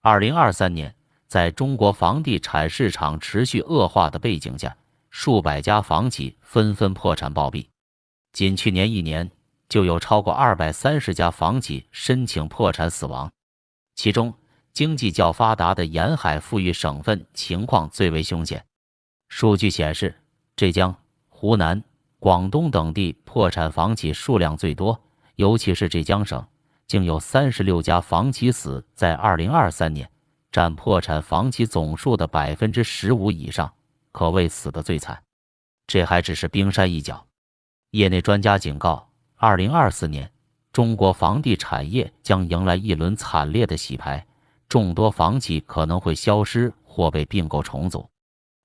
2023年，在中国房地产市场持续恶化的背景下，数百家房企纷纷破产暴毙。仅去年1年，就有超过230家房企申请破产死亡。其中，经济较发达的沿海富裕省份情况最为凶险。数据显示，浙江、湖南、广东等地破产房企数量最多，尤其是浙江省，竟有36家房企死在2023年，占破产房企总数的15%以上，可谓死得最惨。这还只是冰山一角。业内专家警告，2024年，中国房地产业将迎来一轮惨烈的洗牌，众多房企可能会消失或被并购重组。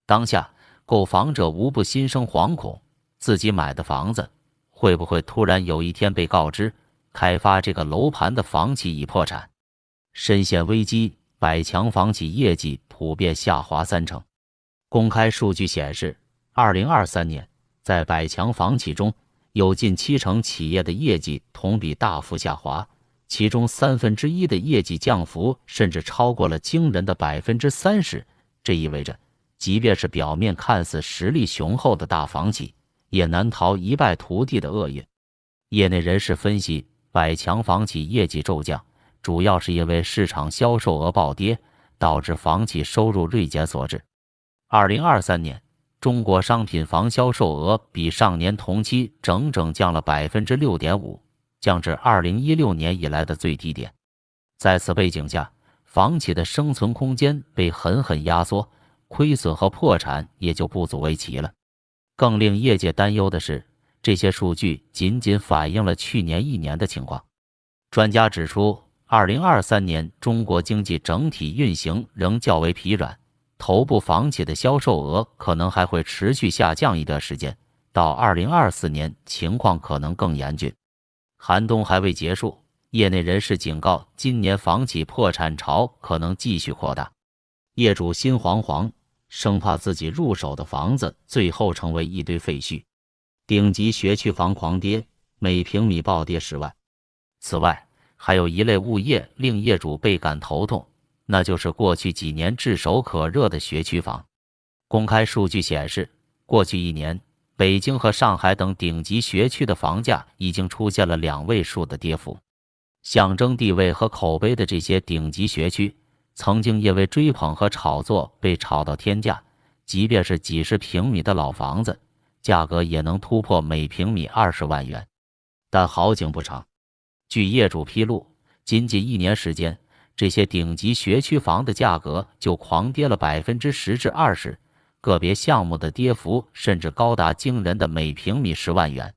当下，购房者无不心生惶恐，自己买的房子会不会突然有一天被告知，开发这个楼盘的房企已破产？深陷危机，百强房企业绩普遍下滑30%。公开数据显示，2023年，在百强房企中，有近70%企业的业绩同比大幅下滑，其中1/3的业绩降幅甚至超过了惊人的30%。这意味着，即便是表面看似实力雄厚的大房企，也难逃一败涂地的厄运。业内人士分析，百强房企业绩骤降，主要是因为市场销售额暴跌，导致房企收入锐减所致。2023年，中国商品房销售额比上年同期整整降了6.5%，降至2016年以来的最低点。在此背景下，房企的生存空间被狠狠压缩，亏损和破产也就不足为奇了。更令业界担忧的是，这些数据仅仅反映了去年1年的情况。专家指出，2023年中国经济整体运行仍较为疲软，头部房企的销售额可能还会持续下降一段时间，到2024年情况可能更严峻。寒冬还未结束，业内人士警告，今年房企破产潮可能继续扩大，业主心惶惶，生怕自己入手的房子最后成为一堆废墟。顶级学区房狂跌，每平米暴跌10万。此外，还有一类物业令业主倍感头痛，那就是过去几年炙手可热的学区房。公开数据显示，过去1年，北京和上海等顶级学区的房价已经出现了2位数的跌幅。象征地位和口碑的这些顶级学区，曾经因为追捧和炒作被炒到天价，即便是几十平米的老房子，价格也能突破每平米20万元。但好景不长，据业主披露，仅仅1年时间，这些顶级学区房的价格就狂跌了10%至20%，个别项目的跌幅甚至高达惊人的每平米10万元。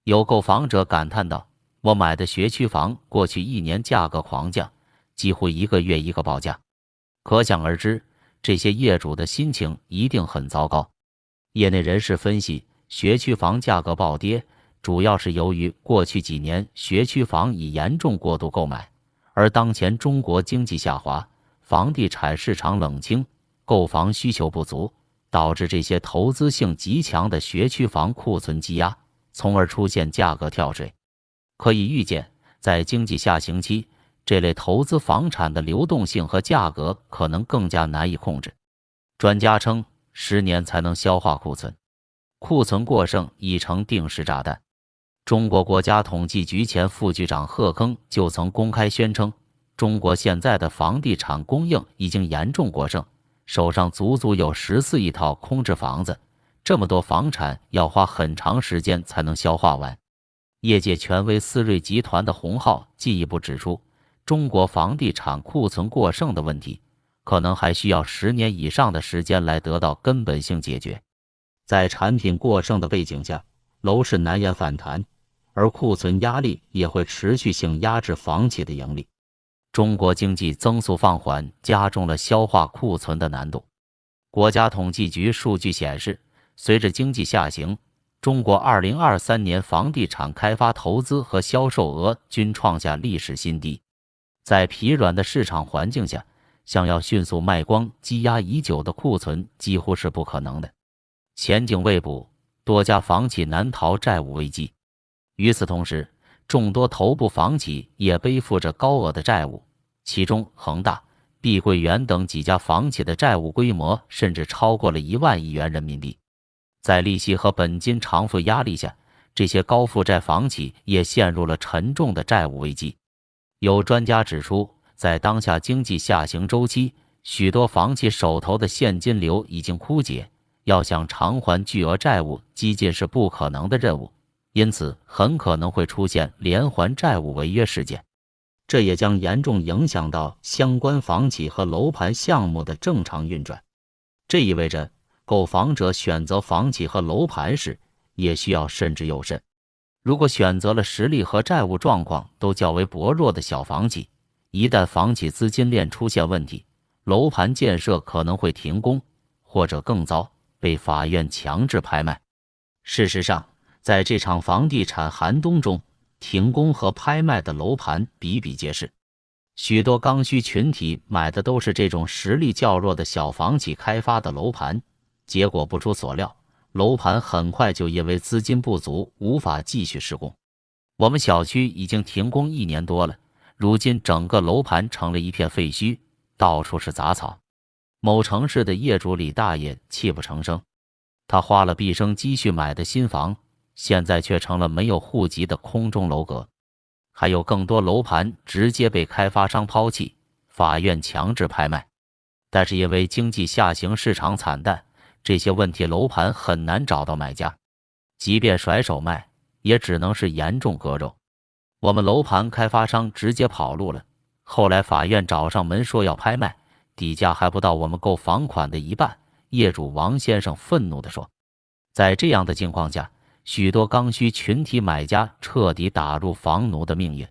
有购房者感叹道：“我买的学区房过去1年价格狂降，几乎一个月一个报价。”可想而知，这些业主的心情一定很糟糕。业内人士分析，学区房价格暴跌，主要是由于过去几年学区房已严重过度购买，而当前中国经济下滑，房地产市场冷清，购房需求不足，导致这些投资性极强的学区房库存积压，从而出现价格跳水。可以预见，在经济下行期，这类投资房产的流动性和价格可能更加难以控制。专家称，10年才能消化库存，库存过剩已成定时炸弹。中国国家统计局前副局长贺铿就曾公开宣称，中国现在的房地产供应已经严重过剩，手上足足有14亿套空置房子，这么多房产要花很长时间才能消化完。业界权威思锐集团的洪浩进一步指出，中国房地产库存过剩的问题，可能还需要10年以上的时间来得到根本性解决。在产品过剩的背景下，楼市难言反弹，而库存压力也会持续性压制房企的盈利。中国经济增速放缓，加重了消化库存的难度。国家统计局数据显示，随着经济下行，中国2023年房地产开发投资和销售额均创下历史新低。在疲软的市场环境下，想要迅速卖光积压已久的库存几乎是不可能的。前景未卜，多家房企难逃债务危机。与此同时，众多头部房企也背负着高额的债务，其中恒大、碧桂园等几家房企的债务规模甚至超过了1万亿元人民币。在利息和本金偿付压力下，这些高负债房企也陷入了沉重的债务危机。有专家指出，在当下经济下行周期，许多房企手头的现金流已经枯竭，要想偿还巨额债务几近是不可能的任务，因此很可能会出现连环债务违约事件。这也将严重影响到相关房企和楼盘项目的正常运转。这意味着购房者选择房企和楼盘时，也需要慎之又慎。如果选择了实力和债务状况都较为薄弱的小房企，一旦房企资金链出现问题，楼盘建设可能会停工，或者更糟，被法院强制拍卖。事实上，在这场房地产寒冬中，停工和拍卖的楼盘比比皆是。许多刚需群体买的都是这种实力较弱的小房企开发的楼盘，结果不出所料，楼盘很快就因为资金不足无法继续施工。我们小区已经停工1年多了，如今整个楼盘成了一片废墟，到处是杂草。某城市的业主李大爷泣不成声，他花了毕生积蓄买的新房，现在却成了没有户籍的空中楼阁。还有更多楼盘直接被开发商抛弃，法院强制拍卖。但是因为经济下行，市场惨淡，这些问题楼盘很难找到买家，即便甩手卖，也只能是严重割肉。我们楼盘开发商直接跑路了，后来法院找上门说要拍卖，底价还不到我们购房款的一半。业主王先生愤怒地说，在这样的情况下，许多刚需群体买家彻底打入房奴的命运。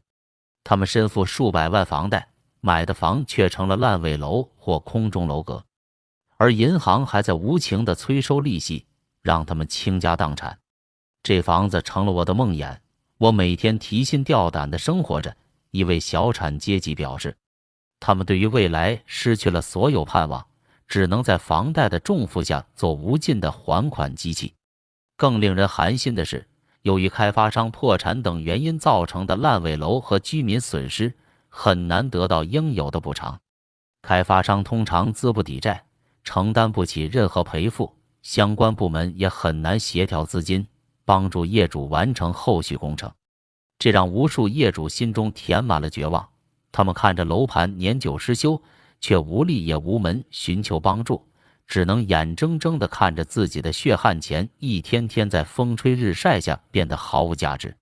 他们身负数百万房贷，买的房却成了烂尾楼或空中楼阁，而银行还在无情地催收利息，让他们倾家荡产。这房子成了我的梦魇，我每天提心吊胆地生活着。一位小产阶级表示，他们对于未来失去了所有盼望，只能在房贷的重负下做无尽的还款机器。更令人寒心的是，由于开发商破产等原因造成的烂尾楼和居民损失，很难得到应有的补偿。开发商通常资不抵债，承担不起任何赔付，相关部门也很难协调资金，帮助业主完成后续工程。这让无数业主心中填满了绝望，他们看着楼盘年久失修，却无力也无门寻求帮助，只能眼睁睁地看着自己的血汗钱一天天在风吹日晒下变得毫无价值。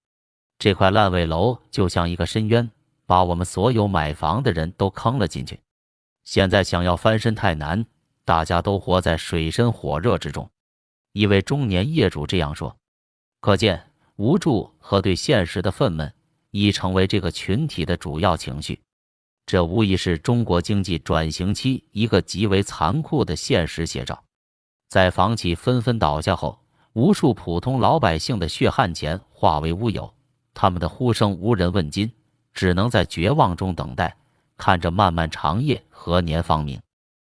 这块烂尾楼就像一个深渊，把我们所有买房的人都坑了进去。现在想要翻身太难，大家都活在水深火热之中。一位中年业主这样说。可见，无助和对现实的愤懑已成为这个群体的主要情绪。这无疑是中国经济转型期一个极为残酷的现实写照。在房企纷纷倒下后，无数普通老百姓的血汗钱化为乌有，他们的呼声无人问津，只能在绝望中等待，看着漫漫长夜何年方明。